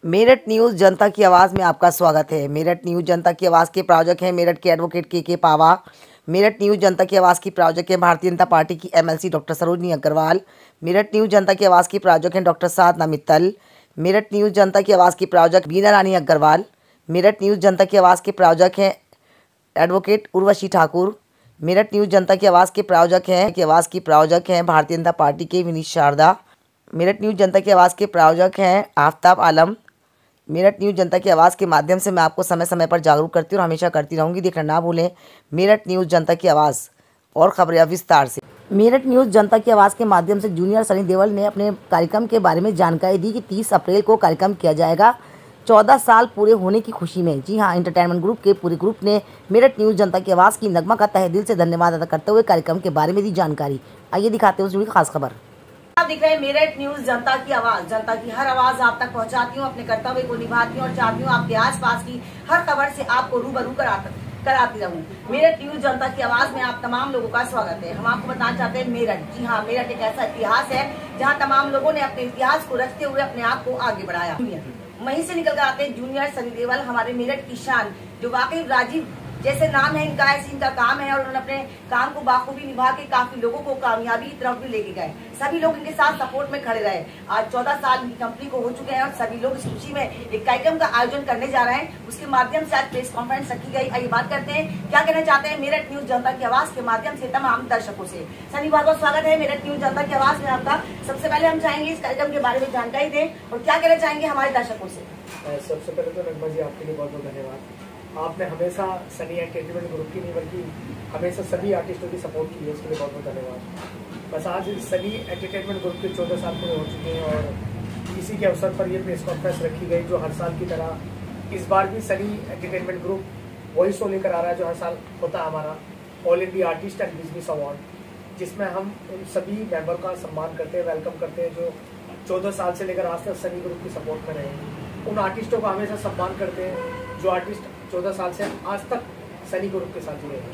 Meerut news जनता की आवाज़ में आपका स्वागत है। मेरठ न्यूज़ जनता की आवाज़ के प्रायोजक हैं मेरठ के एडवोकेट के पावा। मेरठ न्यूज़ जनता की आवाज़ की प्रायोजक हैं भारतीय जनता पार्टी की MLC doctor Sarojini Agarwal. Meerut news जनता की आवाज़ की प्रायोजक हैं डॉक्टर साधना मित्तल। मेरठ न्यूज़ जनता की आवाज़ की प्रायोजक बीना रानी अग्रवाल। मेरठ न्यूज़ जनता की आवाज़ के प्रायोजक हैं एडवोकेट उर्वशी ठाकुर। मेरठ न्यूज़ जनता की आवाज़ के प्रायोजक हैं भारतीय जनता पार्टी के विनीत शारदा। मेरठ न्यूज़ जनता की आवाज़ के प्रायोजक हैं आफ्ताब आलम। मेरठ न्यूज़ जनता की आवाज़ के माध्यम से मैं आपको समय समय पर जागरूक करती हूँ और हमेशा करती रहूँगी। देखना ना भूलें मेरठ न्यूज़ जनता की आवाज़। और खबरें विस्तार से। मेरठ न्यूज़ जनता की आवाज़ के माध्यम से जूनियर सनी देओल ने अपने कार्यक्रम के बारे में जानकारी दी कि 30 अप्रैल को कार्यक्रम किया जाएगा 14 साल पूरे होने की खुशी में। जी हाँ, एंटरटेनमेंट ग्रुप के पूरे ग्रुप ने मेरठ न्यूज़ जनता की आवाज़ की नगमा का तहे दिल से धन्यवाद अदा करते हुए कार्यक्रम के बारे में दी जानकारी। आइए दिखाते हैं जुड़ी खास खबर। आप देख रहे हैं मेरठ न्यूज़ जनता की आवाज़। जनता की हर आवाज़ आप तक पहुंचाती हूँ, अपने कर्तव्य को निभाती हूँ और चाहती हूँ आपके आसपास की हर खबर से आपको रूबरू कराती रहूँ। मेरठ न्यूज़ जनता की आवाज़ में आप तमाम लोगों का स्वागत है। हम आपको बताना चाहते हैं मेरठ, जी हाँ, मेरठ एक ऐसा इतिहास है जहाँ तमाम लोगों ने अपने इतिहास को रचते हुए अपने आप को आगे बढ़ाया। वहीं से निकल कर आते हैं जूनियर सनी देओल, हमारे मेरठ की शान, जो वाकई राजीव जैसे नाम है इनका, ऐसे इनका काम है और उन्होंने अपने काम को बाखूबी निभा के काफी लोगों को कामयाबी की तरफ भी लेके गए। सभी लोग इनके साथ सपोर्ट में खड़े रहे। आज 14 साल इनकी कंपनी को हो चुके हैं और सभी लोग इस खुशी में एक कार्यक्रम का आयोजन करने जा रहे हैं। उसके माध्यम से आज प्रेस कॉन्फ्रेंस रखी गई। आइए बात करते हैं क्या कहना चाहते हैं मेरठ न्यूज़ जनता की आवाज़ के माध्यम से तमाम दर्शकों से। सनी, बहुत बहुत स्वागत है मेरठ न्यूज़ जनता की आवाज़ में आपका। सबसे पहले हम चाहेंगे इस कार्यक्रम के बारे में जानकारी दें और क्या कहना चाहेंगे हमारे दर्शकों से। सबसे पहले तो नगमा जी आपके लिए बहुत बहुत धन्यवाद। आपने हमेशा सनी एंटरटेनमेंट ग्रुप की नहीं बल्कि हमेशा सभी आर्टिस्टों की सपोर्ट की है, उसके लिए बहुत बहुत धन्यवाद। बस आज सनी एंटरटेनमेंट ग्रुप के 14 साल पूरे हो चुके हैं और इसी के अवसर पर ये प्रेस कॉन्फ्रेंस रखी गई, जो हर साल की तरह इस बार भी सनी एंटरटेनमेंट ग्रुप वही शो लेकर आ रहा है जो हर साल होता है हमारा all India artist and business award, जिसमें हम उन सभी मेंबर का सम्मान करते हैं, वेलकम करते हैं जो 14 साल से लेकर आज तक सनी ग्रुप की सपोर्ट में रहे। उन आर्टिस्टों का हमेशा सम्मान करते हैं जो आर्टिस्ट 14 साल से आज तक सनी ग्रुप के साथ जुड़े हैं।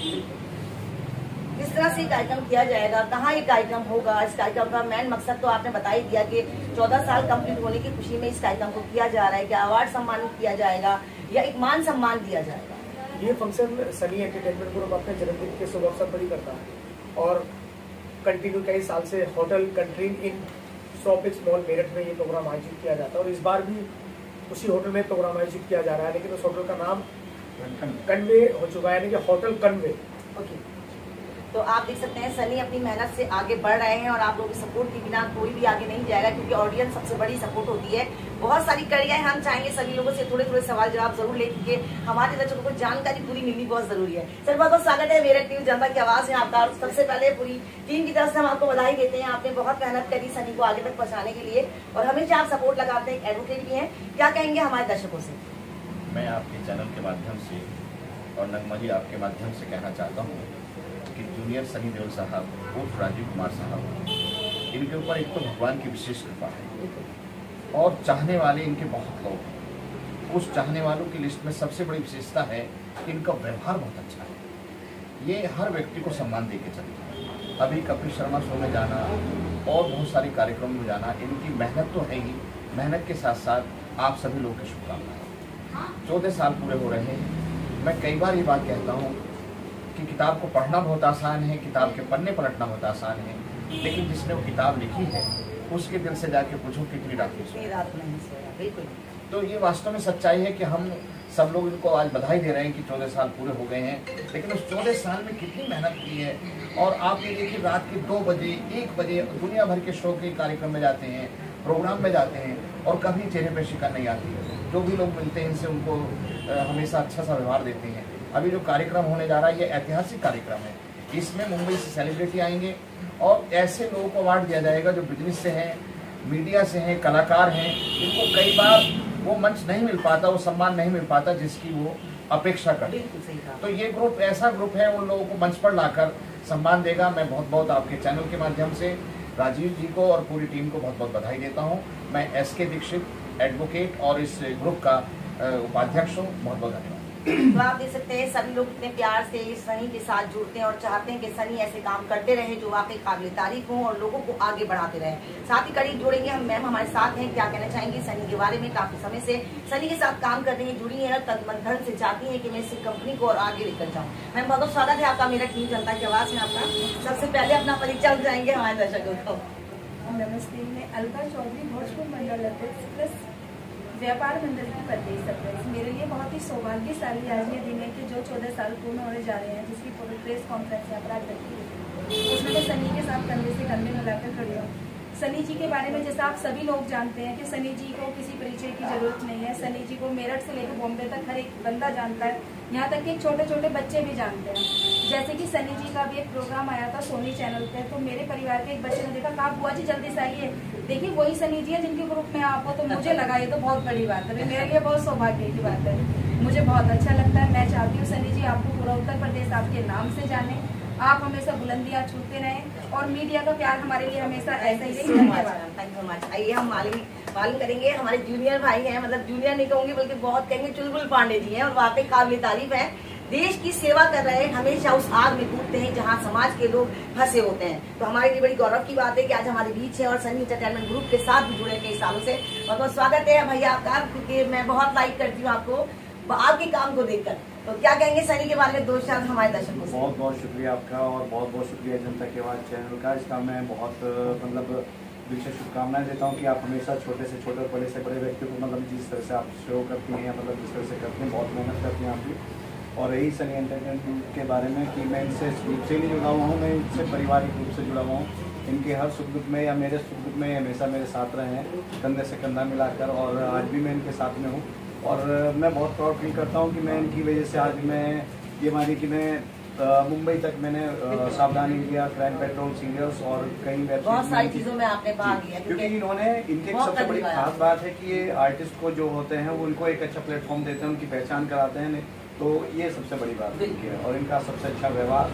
किस तरह से कार्यक्रम किया जाएगा, कहाँ ये कार्यक्रम होगा, इस कार्यक्रम का मेन मकसद तो आपने बता ही दिया कि 14 साल कंप्लीट होने की खुशी में इस कार्यक्रम को किया जा रहा है। क्या अवार्ड सम्मानित किया जाएगा या एक मान सम्मान दिया जाएगा? ये फंक्शन सनी एंटरटेनमेंट ग्रुप अपने जन्मदिन के शुभ अवसर पर ही करता है और कंटिन्यू कई साल से hotel country inn shopping mall Meerut में ये प्रोग्राम आयोजित किया जाता है और इस बार भी उसी होटल में प्रोग्राम आयोजित किया जा रहा है, लेकिन उस होटल का नाम कन्वे हो चुका है, यानी कि होटल कन्वे। ओके, तो आप देख सकते हैं सनी अपनी मेहनत से आगे बढ़ रहे हैं और आप लोगों की सपोर्ट के बिना कोई भी आगे नहीं जाएगा, क्योंकि ऑडियंस सबसे बड़ी सपोर्ट होती है। बहुत सारी कड़ियां हम चाहेंगे सभी लोगों से थोड़े थोड़े सवाल जवाब जरूर ले, क्योंकि हमारे दर्शकों को जानकारी पूरी मिलनी बहुत जरूरी है। सर, बहुत बहुत स्वागत है मेरठ न्यूज़ जनता की आवाज़ में आपका। सबसे पहले पूरी टीम की तरफ से हम आपको बधाई देते हैं। आपने बहुत मेहनत करी सनी को आगे तक पहुँचाने के लिए और हमेशा आप सपोर्ट लगाते हैं, एडवोकेट भी हैं। क्या कहेंगे हमारे दर्शकों से? मैं आपके चैनल के माध्यम से और नगमा जी आपके माध्यम से कहना चाहता हूँ कि जूनियर सनी देओल साहब उर्फ राजीव कुमार साहब, इनके ऊपर एक तो भगवान की विशेष कृपा है और चाहने वाले इनके बहुत लोग हैं। उस चाहने वालों की लिस्ट में सबसे बड़ी विशेषता है कि इनका व्यवहार बहुत अच्छा है। ये हर व्यक्ति को सम्मान दे के चलते हैं। अभी कपिल शर्मा शो में जाना और बहुत सारे कार्यक्रम में जाना, इनकी मेहनत तो है ही, मेहनत के साथ साथ आप सभी लोगों की शुभकामनाएं। 14 साल पूरे हो रहे हैं। मैं कई बार ये बात कहता हूँ कि किताब को पढ़ना बहुत आसान है, किताब के पन्ने पलटना बहुत आसान है, लेकिन जिसने वो किताब लिखी है उसके दिल से जाके पूछो कितनी रात नहीं सोया। तो ये वास्तव में सच्चाई है कि हम सब लोग इनको आज बधाई दे रहे हैं कि 14 साल पूरे हो गए हैं, लेकिन उस 14 साल में कितनी मेहनत की है। और आप ये देखिए, रात के 2 बजे 1 बजे दुनिया भर के शो के कार्यक्रम में जाते हैं, प्रोग्राम में जाते हैं और कभी चेहरे पर शिकन नहीं आती। जो भी लोग मिलते हैं इनसे उनको हमेशा अच्छा सा व्यवहार देते हैं। अभी जो कार्यक्रम होने जा रहा है ये ऐतिहासिक कार्यक्रम है। इसमें मुंबई से सेलिब्रिटी आएंगे और ऐसे लोगों को अवार्ड दिया जाएगा जो बिजनेस से हैं, मीडिया से हैं, कलाकार हैं। इनको कई बार वो मंच नहीं मिल पाता, वो सम्मान नहीं मिल पाता जिसकी वो अपेक्षा करते। तो ये ग्रुप ऐसा ग्रुप है, उन लोगों को मंच पर लाकर सम्मान देगा। मैं बहुत बहुत आपके चैनल के माध्यम से राजीव जी को और पूरी टीम को बहुत बहुत बधाई देता हूँ। मैं SK दीक्षित एडवोकेट और इस ग्रुप का उपाध्यक्ष हूँ। बहुत बहुत धन्यवाद। तो आप देख सकते हैं सभी लोग इतने प्यार से सनी के साथ जुड़ते हैं और चाहते हैं कि सनी ऐसे काम करते रहे जो वाकई काबिल तारीफ हो और लोगों को आगे बढ़ाते रहे। साथ ही करीब जोड़ेंगे हम, मैम हमारे साथ हैं, क्या कहना चाहेंगे सनी के बारे में? काफी समय से सनी के साथ काम करने में जुड़ी है, तन मन धन से चाहती है कि मैं इस कंपनी को और आगे लेकर जाऊँ। मैम बहुत स्वागत है आपका मेरठ न्यूज जनता की आवाज में। आपका सबसे पहले अपना परिचय बताएंगे हमारे दर्शकों को। नमस्ते, मैं अलका चौधरी, भोजपुर मंडल अध्यक्ष प्लस व्यापार मंडल की प्रदेश अध्यक्ष। मेरे लिए बहुत ही सौभाग्यशाली आज ये दिन है कि जो 14 साल पूर्ण होने जा रहे हैं, जिसकी प्रेस कॉन्फ्रेंस यहाँ पर आज रखी है, उसमें मैं सनी के साथ कंधे से कंधे मिलाकर खड़ी हूँ। सनी जी के बारे में जैसा आप सभी लोग जानते हैं कि सनी जी को किसी परिचय की जरूरत नहीं है। सनी जी को मेरठ से लेकर बॉम्बे तक हर एक बंदा जानता है, यहाँ तक कि छोटे छोटे बच्चे भी जानते हैं। जैसे कि सनी जी का भी एक प्रोग्राम आया था सोनी चैनल पे, तो मेरे परिवार के एक बच्चे ने देखा, कहा बुआ जी जल्दी से आइए, देखिए वही सनी जी है जिनके ग्रुप में आप हो। तो मुझे लगा ये तो बहुत बड़ी बात है, मेरे लिए बहुत सौभाग्य की बात है, मुझे बहुत अच्छा लगता है। मैं चाहती हूँ सनी जी आपको पूरा उत्तर प्रदेश आपके नाम से जाने, आप हमेशा बुलंदियां छूते रहें और मीडिया का प्यार हमारे लिए हमेशा ऐसा ही रहे। धन्यवाद। Thank you so much. आइए हम मालूम करेंगे, हमारे जूनियर भाई हैं, मतलब जूनियर नहीं कहूंगी बल्कि बहुत कहेंगे, चुलबुल पांडे जी हैं और वाकई काबिल तारीफ है। देश की सेवा कर रहे हैं, हमेशा उस आग में कूदते हैं जहां समाज के लोग फंसे होते हैं। तो हमारे लिए बड़ी गौरव की बात है कि आज हमारे बीच है और सनी एंटरटेनमेंट ग्रुप के साथ भी जुड़े कई सालों से। बहुत बहुत स्वागत है भैया आपका, क्योंकि मैं बहुत लाइक करती हूँ आपको आपके काम को देखकर। तो क्या कहेंगे सनी के बारे में 2 शब्द हमारे दर्शकों से? बहुत बहुत शुक्रिया आपका और बहुत बहुत शुक्रिया जनता की आवाज़ चैनल का। इसका मैं बहुत मतलब दिल से शुभकामनाएं देता हूं कि आप हमेशा छोटे से छोटे और बड़े से बड़े व्यक्ति को मतलब जिस तरह से आप शो करती हैं, मतलब जिस तरह से करते हैं, बहुत मेहनत करती हैं आप भी। और यही सनी एंटरटेनमेंट के बारे में कि मैं इनसे ग्रुप से नहीं जुड़ा हुआ हूँ, मैं इनसे पारिवारिक रूप से जुड़ा हुआ हूँ। इनके हर सुख दुख में या मेरे सुख दुख में हमेशा मेरे साथ रहे हैं, कंधे से कंधा मिलाकर, और आज भी मैं इनके साथ में हूँ। और मैं बहुत प्राउड फील करता हूँ कि मैं इनकी वजह से आज मैं ये मानी कि मैं मुंबई तक मैंने सावधानी लिया, क्राइम पेट्रोल, सीरियल्स और कई वेब बहुत सारी चीजों में आपने भाग लिया, क्योंकि इन्होंने इनकी सबसे बड़ी खास बात है कि ये आर्टिस्ट को जो होते हैं वो उनको एक अच्छा प्लेटफॉर्म देते हैं, उनकी पहचान कराते हैं। तो ये सबसे बड़ी बात है और इनका सबसे अच्छा व्यवहार।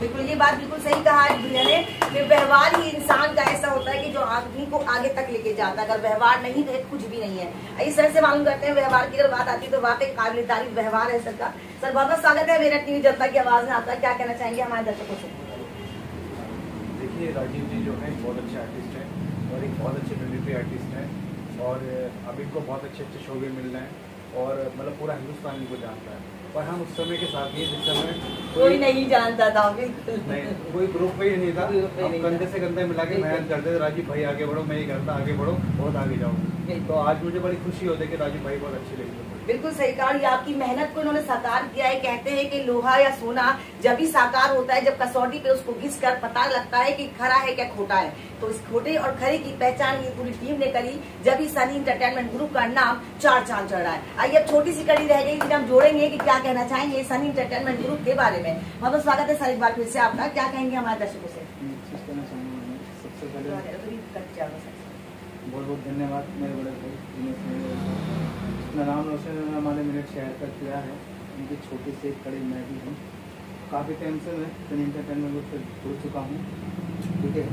बिल्कुल, ये बात बिल्कुल सही कहा है भैया ने कि व्यवहार ही इंसान का ऐसा होता है कि जो आदमी को आगे तक लेके जाता है। अगर व्यवहार नहीं तो कुछ भी नहीं है। इस तरह से मालूम करते हैं व्यवहार की अगर बात आती है तो वाकई काबिल तारीफ व्यवहार है सर का। सर बहुत बहुत स्वागत है मेरठ न्यूज जनता की आवाज में आपका। क्या कहना चाहेंगे हमारे दर्शकों से? देखिए, राजीव जी जो है बहुत अच्छे आर्टिस्ट हैं और एक बहुत अच्छे मिलिट्री आर्टिस्ट हैं और अब इनको बहुत अच्छे अच्छे शो भी मिल रहे हैं और मतलब पूरा हिंदुस्तान इनको जानता है। और हम उस समय के साथ ही जिस समय कोई नहीं जानता था, बिल्कुल नहीं, कोई ग्रुप ही नहीं था। हम कंधे से कंधे मिला के मेहनत करते थे, राजीव भाई आगे बढ़ो, मैं ये करता, आगे बढ़ो, बहुत आगे जाऊँ। तो आज मुझे बड़ी खुशी होती है कि राजीव भाई बहुत अच्छी लगी। बिल्कुल सही कहा, ये आपकी मेहनत को इन्होंने साकार किया है। कहते हैं कि लोहा या सोना जब भी साकार होता है, जब कसौटी पे उसको घिस कर पता लगता है कि खरा है क्या खोटा है। तो इस खोटे और खरे की पहचान ये पूरी टीम ने करी जब भी सनी एंटरटेनमेंट ग्रुप का नाम 4 चांद चढ़ रहा है। आइए अब छोटी सी कड़ी रह गई, जिसे हम जोड़ेंगे कि क्या कहना चाहेंगे सनी एंटरटेनमेंट ग्रुप के बारे में। बहुत बहुत स्वागत है सर एक बार फिर से आपका। क्या कहेंगे हमारे दर्शकों से? सबसे पहले बहुत बहुत धन्यवाद मेरे बड़े भाई अपना नाम रोशन हमारे मेरठ शहर का किया है। उनकी छोटी सी एक कड़ी मैं भी हूँ। काफ़ी टाइम से मैं सनी एंटरटेनमेंट ग्रुप से जुड़ चुका हूँ, ठीक है।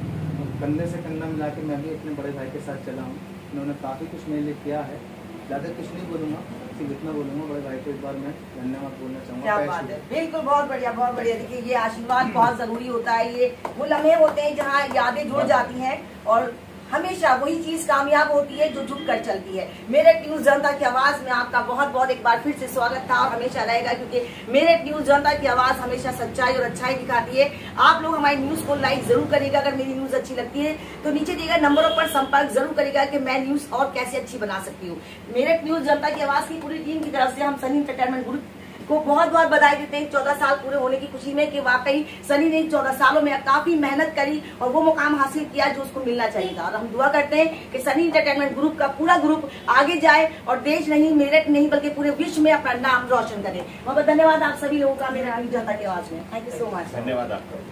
कंधे से कंधा मिला के मैं भी अपने बड़े भाई के साथ चला हूँ। उन्होंने काफ़ी कुछ मेरे लिए किया है, ज़्यादा कुछ नहीं बोलूँगा, सिर्फ इतना बोलूँगा बड़े भाई को एक बार मैं धन्यवाद बोलना चाहूँगा। क्या बात है, बिल्कुल बहुत बढ़िया बहुत बढ़िया। देखिए ये आशीर्वाद बहुत जरूरी होता है, ये वो लम्हे होते हैं जहाँ यादें जुड़ जाती हैं और हमेशा वही चीज कामयाब होती है जो झुक कर चलती है। मेरठ न्यूज जनता की आवाज में आपका बहुत बहुत एक बार फिर से स्वागत था और हमेशा रहेगा, क्योंकि मेरठ न्यूज जनता की आवाज हमेशा सच्चाई और अच्छाई दिखाती है। आप लोग हमारी न्यूज को लाइक जरूर करिएगा, अगर मेरी न्यूज अच्छी लगती है तो नीचे दिए गए नंबरों पर संपर्क जरूर करिएगा कि मैं न्यूज और कैसे अच्छी बना सकती हूँ। मेरठ न्यूज जनता की आवाज की पूरी टीम की तरफ से हम सनी एंटरटेनमेंट ग्रुप को बहुत बहुत बधाई देते हैं 14 साल पूरे होने की खुशी में, कि वाकई सनी ने 14 सालों में काफी मेहनत करी और वो मुकाम हासिल किया जो उसको मिलना चाहिए था। और हम दुआ करते हैं कि सनी एंटरटेनमेंट ग्रुप का पूरा ग्रुप आगे जाए और देश नहीं, मेरठ नहीं बल्कि पूरे विश्व में अपना नाम रोशन करे। बहुत बहुत धन्यवाद आप सभी लोगों का मेरठ न्यूज जनता की आवाज में। Thank you so much. धन्यवाद आपका।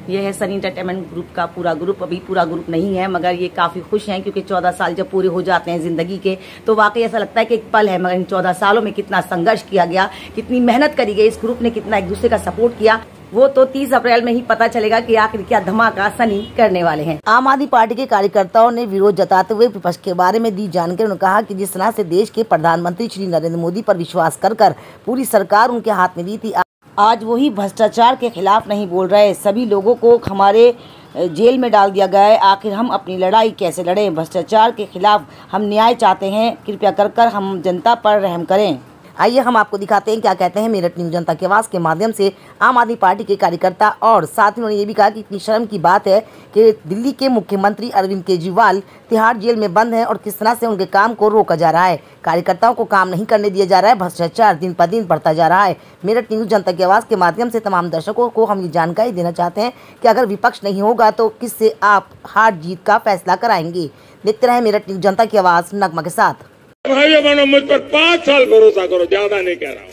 ये है सनी एंटरटेनमेंट ग्रुप का पूरा ग्रुप। अभी पूरा ग्रुप नहीं है मगर ये काफी खुश हैं, क्योंकि 14 साल जब पूरे हो जाते हैं जिंदगी के तो वाकई ऐसा लगता है कि एक पल है, मगर इन 14 सालों में कितना संघर्ष किया गया, कितनी मेहनत करी गई, इस ग्रुप ने कितना एक दूसरे का सपोर्ट किया। वो तो 30 अप्रैल में ही पता चलेगा कि आखिर क्या धमाका सनी करने वाले हैं। आम आदमी पार्टी के कार्यकर्ताओं ने विरोध जताते हुए विपक्ष के बारे में दी जानकारी। उन्होंने कहा कि जिस तरह से देश के प्रधानमंत्री श्री नरेंद्र मोदी पर विश्वास कर पूरी सरकार उनके हाथ में दी थी, आज वही भ्रष्टाचार के खिलाफ नहीं बोल रहे। सभी लोगों को हमारे जेल में डाल दिया गया है। आखिर हम अपनी लड़ाई कैसे लड़ें? भ्रष्टाचार के खिलाफ हम न्याय चाहते हैं। कृपया कर हम जनता पर रहम करें। आइए हम आपको दिखाते हैं क्या कहते हैं मेरठ न्यूज जनता की आवाज़ के माध्यम से आम आदमी पार्टी के कार्यकर्ता। और साथ ही उन्होंने ये भी कहा कि इतनी शर्म की बात है कि दिल्ली के मुख्यमंत्री अरविंद केजरीवाल तिहाड़ जेल में बंद हैं और किस तरह से उनके काम को रोका जा रहा है। कार्यकर्ताओं को काम नहीं करने दिया जा रहा है। भ्रष्टाचार दिन पर दिन बढ़ता जा रहा है। मेरठ न्यूज जनता की आवाज़ के माध्यम से तमाम दर्शकों को हम ये जानकारी देना चाहते हैं कि अगर विपक्ष नहीं होगा तो किससे आप हार जीत का फैसला कराएंगे। देखते रहे मेरठ न्यूज जनता की आवाज़ नगमा के साथ। भाइयों बहनों, मुझ पर 5 साल भरोसा करो, ज्यादा नहीं कह रहा हूं,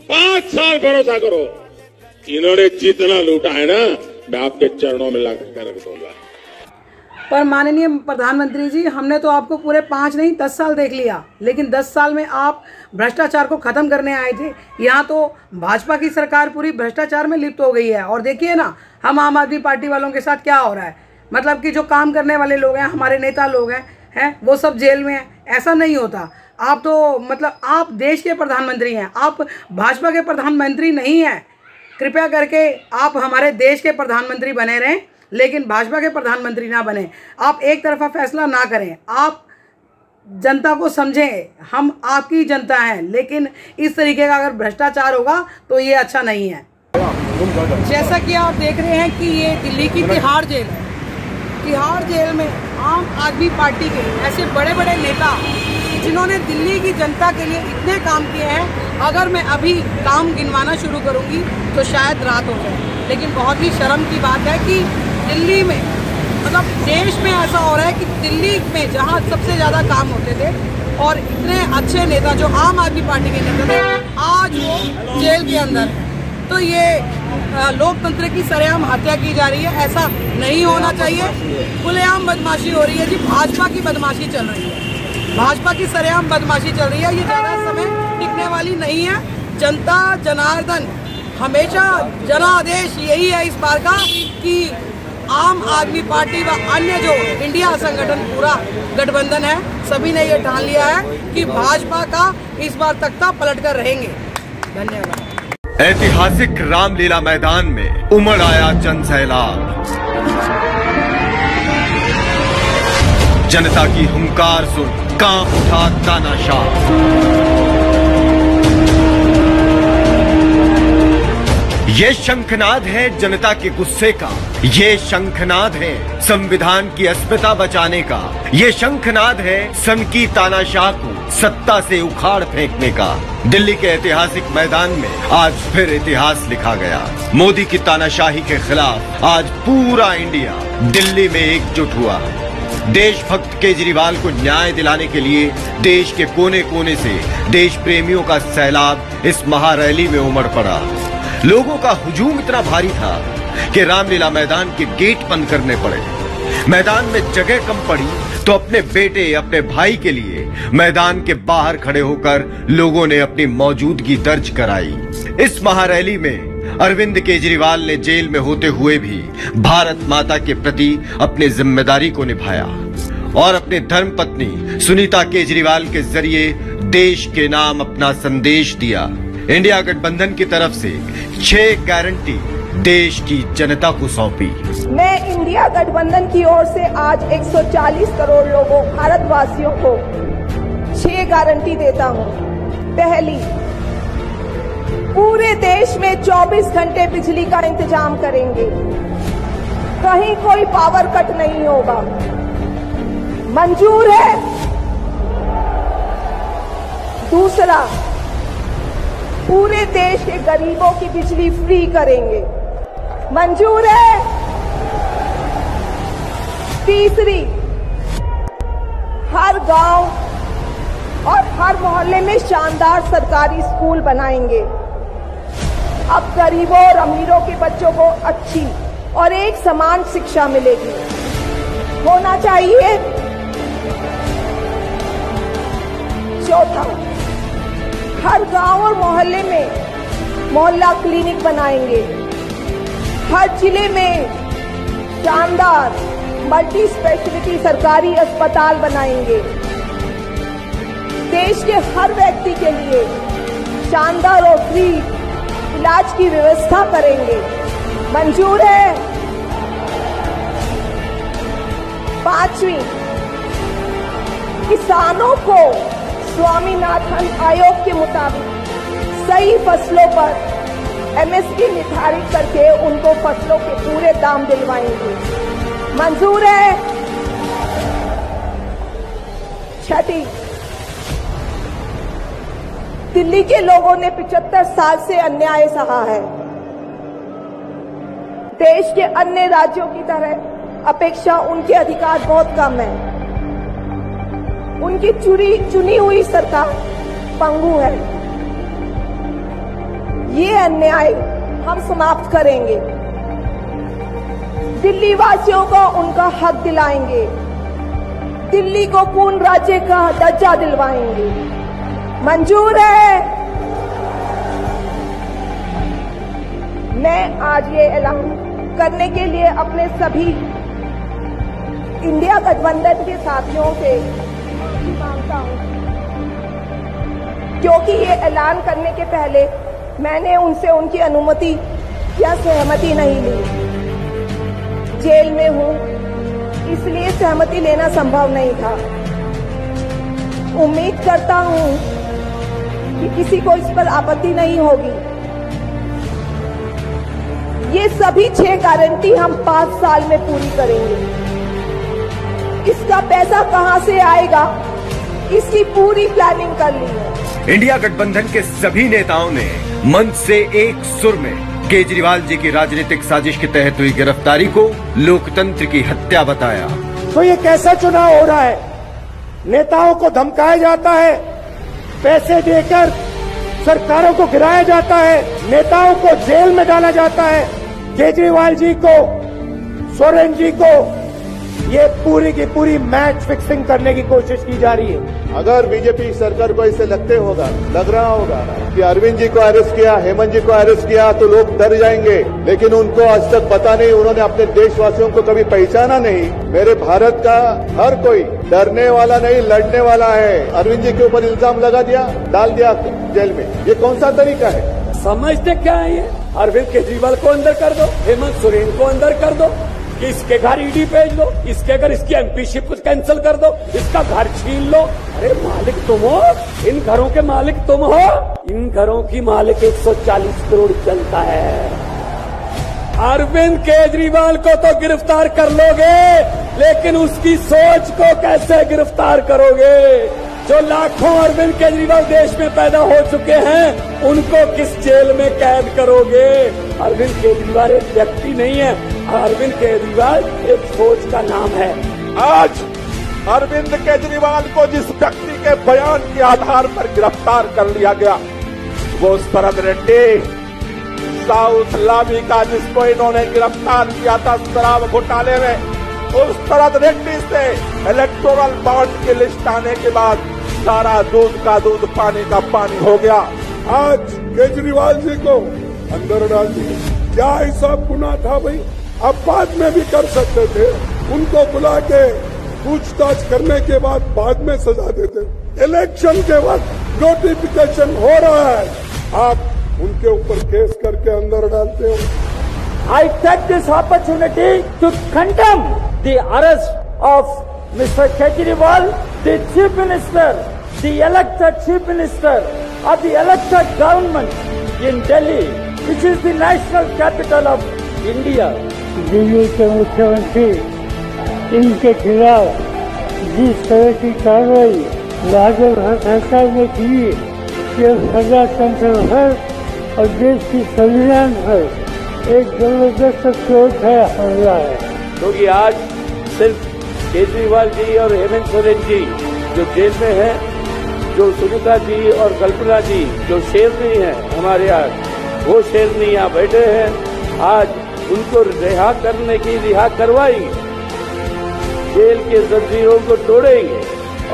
5 साल भरोसा करो। इन्होंने जितना लूटा है ना, मैं आपके चरणों में लाकर रख दूंगा। पर माननीय प्रधानमंत्री जी, हमने तो आपको पूरे 5 नहीं 10 साल देख लिया, लेकिन 10 साल में आप भ्रष्टाचार को खत्म करने आए थे। यहाँ तो भाजपा की सरकार पूरी भ्रष्टाचार में लिप्त हो गई है। और देखिए ना, हम आम आदमी पार्टी वालों के साथ क्या हो रहा है। मतलब कि जो काम करने वाले लोग हैं, हमारे नेता लोग हैं वो सब जेल में हैं। ऐसा नहीं होता। आप तो मतलब आप देश के प्रधानमंत्री हैं, आप भाजपा के प्रधानमंत्री नहीं हैं। कृपया करके आप हमारे देश के प्रधानमंत्री बने रहें, लेकिन भाजपा के प्रधानमंत्री ना बने। आप एक तरफा फैसला ना करें, आप जनता को समझें। हम आपकी जनता हैं, लेकिन इस तरीके का अगर भ्रष्टाचार होगा तो ये अच्छा नहीं है। जैसा कि आप देख रहे हैं कि ये दिल्ली की तिहाड़ जेल है। तिहाड़ जेल में आम आदमी पार्टी के ऐसे बड़े बड़े नेता जिन्होंने दिल्ली की जनता के लिए इतने काम किए हैं, अगर मैं अभी काम गिनवाना शुरू करूंगी तो शायद रात हो जाए। लेकिन बहुत ही शर्म की बात है कि दिल्ली में, मतलब देश में ऐसा हो रहा है कि दिल्ली में जहां सबसे ज़्यादा काम होते थे और इतने अच्छे नेता जो आम आदमी पार्टी के नेता थे, आज वो जेल के अंदर है। तो ये लोकतंत्र की सरेआम हत्या की जा रही है। ऐसा नहीं होना चाहिए। खुलेआम बदमाशी हो रही है जी, भाजपा की बदमाशी चल रही है। भाजपा की सरेआम बदमाशी चल रही है। ये ज़्यादा समय टिकने वाली नहीं है। जनता जनार्दन, हमेशा जनादेश यही है इस बार का कि आम आदमी पार्टी व अन्य जो इंडिया संगठन पूरा गठबंधन है, सभी ने ये ठान लिया है कि भाजपा का इस बार तख्ता पलट कर रहेंगे। धन्यवाद। ऐतिहासिक रामलीला मैदान में उमड़ आया जन सैलाब। जनता की हुंकार सुन कांप उठा तानाशाह। ये शंखनाद है जनता के गुस्से का, ये शंखनाद है संविधान की अस्मिता बचाने का, ये शंखनाद है सन की तानाशाह को सत्ता से उखाड़ फेंकने का। दिल्ली के ऐतिहासिक मैदान में आज फिर इतिहास लिखा गया। मोदी की तानाशाही के खिलाफ आज पूरा इंडिया दिल्ली में एकजुट हुआ। देशभक्त केजरीवाल को न्याय दिलाने के लिए देश के कोने कोने से देश प्रेमियों का सैलाब इस महारैली में उमड़ पड़ा। लोगों का हुजूम इतना भारी था कि रामलीला मैदान के गेट बंद करने पड़े। मैदान में जगह कम पड़ी तो अपने बेटे, अपने भाई के लिए मैदान के बाहर खड़े होकर लोगों ने अपनी मौजूदगी दर्ज कराई। इस महारैली में अरविंद केजरीवाल ने जेल में होते हुए भी भारत माता के प्रति अपनी जिम्मेदारी को निभाया और अपने धर्मपत्नी सुनीता केजरीवाल के जरिए देश के नाम अपना संदेश दिया। इंडिया गठबंधन की तरफ से 6 गारंटी देश की जनता को सौंपी। मैं इंडिया गठबंधन की ओर से आज 140 करोड़ लोगों, भारतवासियों को 6 गारंटी देता हूं। पहली, पूरे देश में 24 घंटे बिजली का इंतजाम करेंगे, कहीं कोई पावर कट नहीं होगा। मंजूर है? दूसरा, पूरे देश के गरीबों की बिजली फ्री करेंगे, मंजूर है? तीसरी, हर गांव और हर मोहल्ले में शानदार सरकारी स्कूल बनाएंगे। अब गरीबों और अमीरों के बच्चों को अच्छी और एक समान शिक्षा मिलेगी, होना चाहिए। चौथा, हर गांव और मोहल्ले में मोहल्ला क्लिनिक बनाएंगे। हर जिले में शानदार मल्टी स्पेशलिटी सरकारी अस्पताल बनाएंगे। देश के हर व्यक्ति के लिए शानदार और फ्री इलाज की व्यवस्था करेंगे। मंजूर है। 5वीं, किसानों को स्वामीनाथन आयोग के मुताबिक सही फसलों पर MSP निर्धारित करके उनको फसलों के पूरे दाम दिलवाएंगे। मंजूर है। 6ठी, दिल्ली के लोगों ने 75 साल से अन्याय सहा है। देश के अन्य राज्यों की तरह अपेक्षा उनके अधिकार बहुत कम है। उनकी चुनी हुई सरकार पंगु है। ये अन्याय हम समाप्त करेंगे। दिल्ली वासियों को उनका हक दिलाएंगे। दिल्ली को पूर्ण राज्य का दर्जा दिलवाएंगे। मंजूर है। मैं आज ये ऐलान करने के लिए अपने सभी इंडिया गठबंधन के साथियों से मांगता हूं, क्योंकि ये ऐलान करने के पहले मैंने उनसे उनकी अनुमति या सहमति नहीं ली। जेल में हूं, इसलिए सहमति लेना संभव नहीं था। उम्मीद करता हूं कि किसी को इस पर आपत्ति नहीं होगी। ये सभी 6 गारंटी हम 5 साल में पूरी करेंगे। इसका पैसा कहां से आएगा, इसकी पूरी प्लानिंग कर ली है। इंडिया गठबंधन के सभी नेताओं ने मंच से एक सुर में केजरीवाल जी की राजनीतिक साजिश के तहत हुई गिरफ्तारी को लोकतंत्र की हत्या बताया। तो ये कैसा चुनाव हो रहा है? नेताओं को धमकाया जाता है, पैसे देकर सरकारों को गिराया जाता है, नेताओं को जेल में डाला जाता है। केजरीवाल जी को, सोरेन जी को ये पूरी की पूरी मैच फिक्सिंग करने की कोशिश की जा रही है। अगर बीजेपी सरकार को ऐसे लग रहा होगा कि अरविंद जी को अरेस्ट किया, हेमंत जी को अरेस्ट किया तो लोग डर जाएंगे, लेकिन उनको आज तक पता नहीं, उन्होंने अपने देशवासियों को कभी पहचाना नहीं। मेरे भारत का हर कोई डरने वाला नहीं, लड़ने वाला है। अरविंद जी के ऊपर इल्जाम लगा दिया, डाल दिया जेल में, ये कौन सा तरीका है? समझते क्या है ये? अरविंद केजरीवाल को अंदर कर दो, हेमंत सोरेन को अंदर कर दो, इसके घर ईडी भेज दो, इसके घर इसकी एमपीशिप को कैंसिल कर दो, इसका घर छीन लो। अरे मालिक तुम हो, इन घरों के मालिक तुम हो। इन घरों की मालिक 140 करोड़ जनता है। अरविंद केजरीवाल को तो गिरफ्तार कर लोगे, लेकिन उसकी सोच को कैसे गिरफ्तार करोगे? जो लाखों अरविंद केजरीवाल देश में पैदा हो चुके हैं, उनको किस जेल में कैद करोगे? अरविंद केजरीवाल एक व्यक्ति नहीं है, अरविंद केजरीवाल एक सोच का नाम है। आज अरविंद केजरीवाल को जिस व्यक्ति के बयान के आधार पर गिरफ्तार कर लिया गया, वो शरद रेड्डी, साउथ लावी का जिसको इन्होंने गिरफ्तार किया था शराब घोटाले में, उस शरद रेड्डी से इलेक्टोरल बॉन्ड की लिस्ट आने के बाद सारा दूध का दूध, पानी का पानी हो गया। आज केजरीवाल जी को अंदर डाल दिया। क्या ऐसा गुनाह था भाई? अब बाद में भी कर सकते थे, उनको बुला के पूछताछ करने के बाद में सजा देते। इलेक्शन के वक्त नोटिफिकेशन हो रहा है, आप उनके ऊपर केस करके अंदर डालते हो। I take this opportunity to condemn the arrest of Mr. Kejriwal, the Chief Minister, the elected Chief Minister of the elected government in Delhi, which is the national capital of India. Delhi के मुख्यमंत्री इनके खिलाफ जिस तरह की कार्रवाई राज्य सरकार ने की, ये प्रजातंत्र पर और देश की संविधान पर एक जबरदस्त चोट है, हमला है। क्योंकि आज सिर्फ केजरीवाल जी और हेमंत सोरेन जी जो जेल में हैं, जो सुनीता जी और कल्पना जी जो शेरनी हैं हमारे यहाँ, वो शेरनी यहाँ बैठे हैं। आज उनको रिहा करने की रिहा करवाएंगे, जेल के जंजीरों को तोड़ेंगे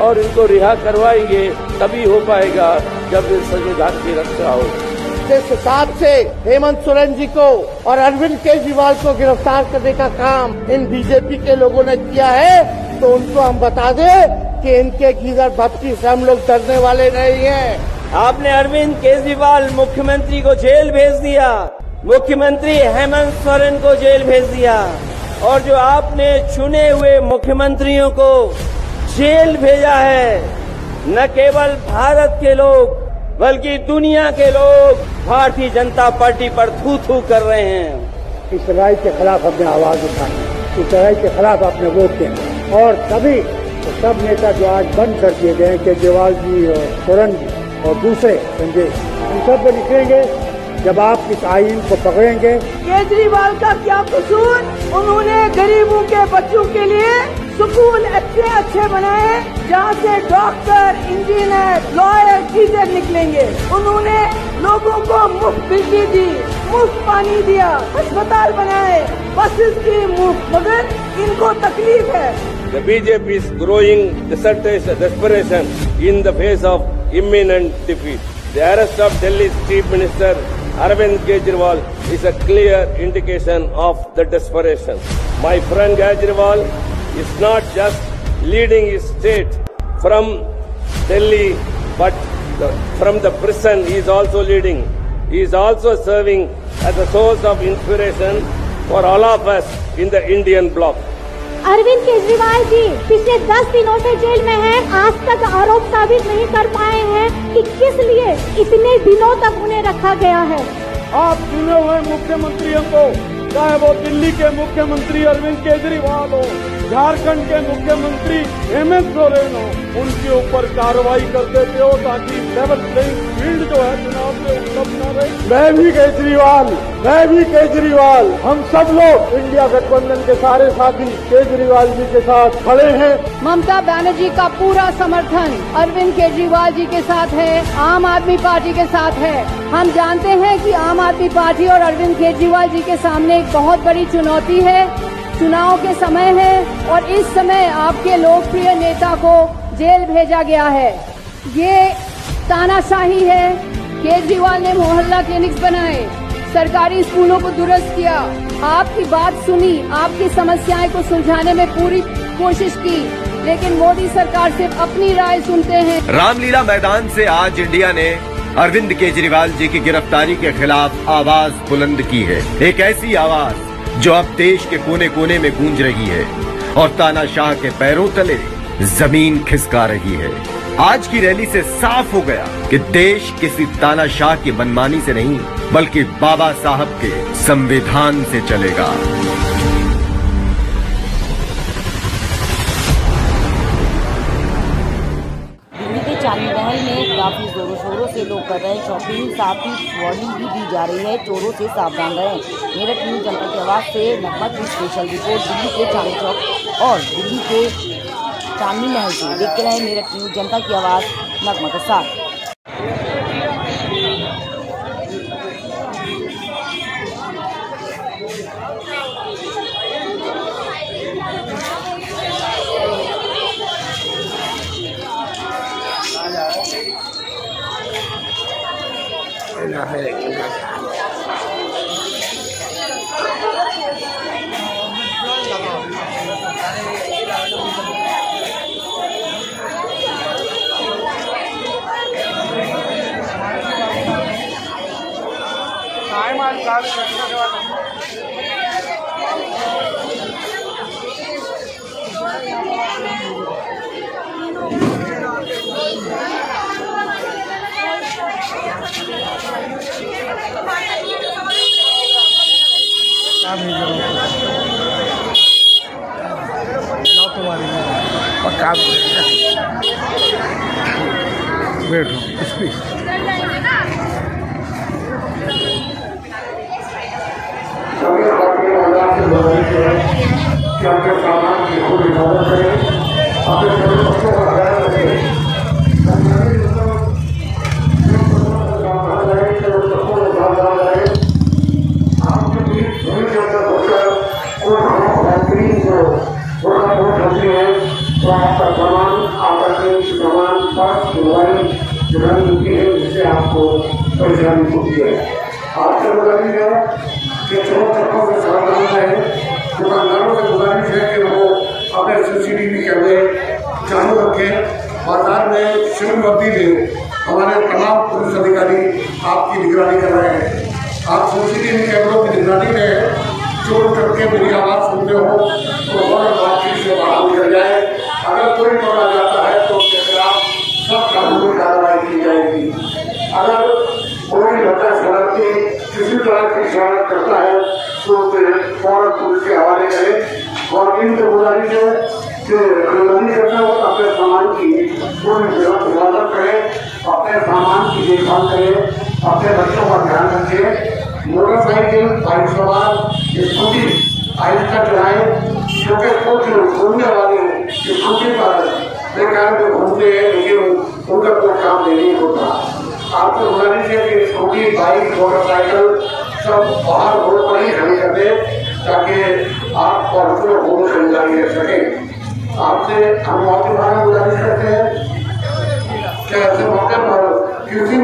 और इनको रिहा करवाएंगे, तभी हो पाएगा जब इस संविधान की रक्षा हो। जिस हिसाब से हेमंत सोरेन जी को और अरविंद केजरीवाल को गिरफ्तार करने का काम इन बीजेपी के लोगों ने किया है, तो उनको हम बता दें कि इनके गीदड़ भपटी से हम लोग डरने वाले नहीं हैं। आपने अरविंद केजरीवाल मुख्यमंत्री को जेल भेज दिया, मुख्यमंत्री हेमंत सोरेन को जेल भेज दिया, और जो आपने चुने हुए मुख्यमंत्रियों को जेल भेजा है, न केवल भारत के लोग बल्कि दुनिया के लोग भारतीय जनता पार्टी पर थू थू कर रहे हैं। इस लड़ाई के खिलाफ हमने आवाज उठाई, इस लड़ाई के खिलाफ आपने वोट किया, और तभी तो सब नेता जो आज बंद कर दिए गए, केजरीवाल जी और सोरेन जी और दूसरे संजय, हम सब निकलेंगे जब आप इस आईन को पकड़ेंगे। केजरीवाल का क्या कसूर? उन्होंने गरीबों के बच्चों के लिए स्कूल अच्छे बनाए जहाँ से डॉक्टर, इंजीनियर, लॉयर, टीचर निकलेंगे। उन्होंने लोगों को मुफ्त बिजली दी, मुफ्त पानी दिया, अस्पताल बनाए, बसेस की मुफ्त, मगर इनको तकलीफ है। The BJP is growing desperation in the face of imminent defeat. The arrest of Delhi's Chief Minister Arvind Kejriwal is a clear indication of the desperation. My friend Kejriwal is not just leading his state from Delhi, but from the prison he is also leading. He is also serving as a source of inspiration for all of us in the Indian bloc. Arvind Kejriwal ji पिछले 10 दिनों से jail में हैं, आज तक आरोप साबित नहीं कर पाए हैं कि किस लिए इतने दिनों तक उन्हें रखा गया है। आप चुने हुए मुख्यमंत्रियों को, चाहे वो दिल्ली के मुख्यमंत्री अरविंद केजरीवाल हो, झारखंड के मुख्यमंत्री हेमंत सोरेन हो, उनके ऊपर कार्रवाई कर देते हो ताकि लेवल प्लेइंग फील्ड जो है चुनाव में उपलब्ध न रहे। मैं भी केजरीवाल, हम सब लोग इंडिया गठबंधन के सारे साथी केजरीवाल जी के साथ खड़े हैं। ममता बनर्जी का पूरा समर्थन अरविंद केजरीवाल जी के साथ है, आम आदमी पार्टी के साथ है। हम जानते हैं कि आम आदमी पार्टी और अरविंद केजरीवाल जी के सामने एक बहुत बड़ी चुनौती है, चुनाव के समय है, और इस समय आपके लोकप्रिय नेता को जेल भेजा गया है। ये तानाशाही है। केजरीवाल ने मोहल्ला क्लिनिक्स बनाए, सरकारी स्कूलों को दुरुस्त किया, आपकी बात सुनी, आपकी समस्याएं को सुलझाने में पूरी कोशिश की, लेकिन मोदी सरकार सिर्फ अपनी राय सुनते हैं। रामलीला मैदान से आज इंडिया ने अरविंद केजरीवाल जी की गिरफ्तारी के खिलाफ आवाज बुलंद की है। एक ऐसी आवाज जो अब देश के कोने कोने में गूंज रही है और तानाशाह के पैरों तले जमीन खिसका रही है। आज की रैली से साफ हो गया कि देश किसी तानाशाह की मनमानी से नहीं बल्कि बाबा साहब के संविधान से चलेगा। दिल्ली के चांदनी महल में काफी जोरों शोरों से लोग कर रहे हैं शॉपिंग, साथ ही वार्निंग भी दी जा रही है, चोरों से सावधान रहें। मेरठ न्यूज जनता की आवाज से नगमा की स्पेशल रिपोर्ट दिल्ली के चांदनी चौक और दिल्ली के चांदनी महल से। देखते रहे मेरठ न्यूज जनता की आवाज नगमा के साथ। पक्का बैठो स्पीच अपने सामान की खूब हिफाजत करें, अपने बड़े बच्चों का ख्याल रखें, आपके बीच भूमि के अंदर होकर कोई बेहतरीन जो फैक्ट्री है तो आपका सामान, आपका सामान, स्वास्थ्य, दवाई जो है जिससे आपको निगरानी होती है। आपसे गुजारिश है कि चोर चक्कों से सावधान रहे, दुकानदारों से गुजारिश है कि वो अपने CCTV कैमरे चालू रखें, बाजार में शुरू वर्दी में हमारे तमाम पुलिस अधिकारी आपकी निगरानी कर रहे हैं। आप CCTV कैमरों की निगरानी में चोर चक्के मेरी आवाज सुनते हो तो बातचीत से बाहर निकल जाए। अगर कोई पकड़ा जाता है तो उसके खिलाफ सब कानूनी कार्रवाई की जाएगी। अगर कोई लड़का शरारती किसी तरह की शरारत करता है तो उसे फौरन पुलिस के हवाले करें। और इनसे गुजारिश है कि खरीदारी करते वक्त अपने सामान की पूरी हिफाजत करें, अपने सामान की देखभाल करें, अपने बच्चों का ध्यान रखें। मोटरसाइकिल, बाइक सवार, स्कूटी आहिस्ता चलाएं, क्योंकि कुछ घूमने वाले स्कूटी पर बेकार में घूमते हैं लेकिन उनका कोई काम नहीं होता। आपको गुजारिश है कि स्कूटी, बाइक, मोटरसाइकिल सब बाहर रोड पर ही खड़ी कर दें ताकि आप और होम खरीदारी कर सकें। आपसे हम मौके पर गुजारिश करते हैं कि ऐसे मौके पर किसी